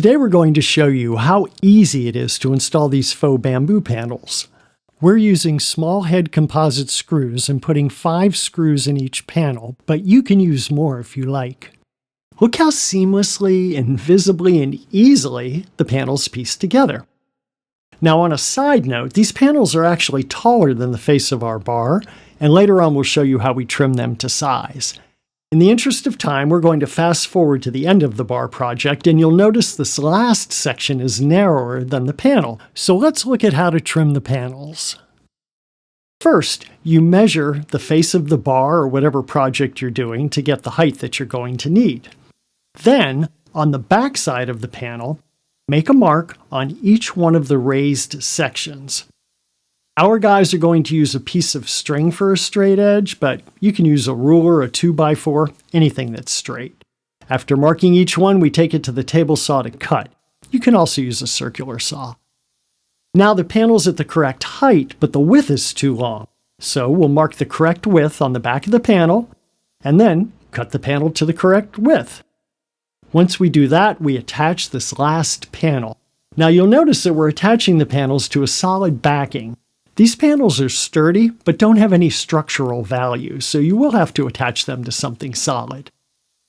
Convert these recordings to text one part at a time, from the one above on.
Today we're going to show you how easy it is to install these faux bamboo panels. We're using small head composite screws and putting 5 screws in each panel, but you can use more if you like. Look how seamlessly, invisibly, and easily the panels piece together. Now on a side note, these panels are actually taller than the face of our bar, and later on we'll show you how we trim them to size. In the interest of time, we're going to fast forward to the end of the bar project, and you'll notice this last section is narrower than the panel. So let's look at how to trim the panels. First, you measure the face of the bar or whatever project you're doing to get the height that you're going to need. Then, on the back side of the panel, make a mark on each one of the raised sections. Our guys are going to use a piece of string for a straight edge, but you can use a ruler, a 2x4, anything that's straight. After marking each one, we take it to the table saw to cut. You can also use a circular saw. Now the panel's at the correct height, but the width is too long. So we'll mark the correct width on the back of the panel, and then cut the panel to the correct width. Once we do that, we attach this last panel. Now you'll notice that we're attaching the panels to a solid backing. These panels are sturdy, but don't have any structural value, so you will have to attach them to something solid.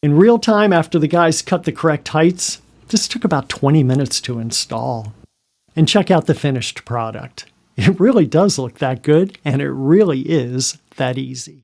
In real time, after the guys cut the correct heights, this took about 20 minutes to install. And check out the finished product. It really does look that good, and it really is that easy.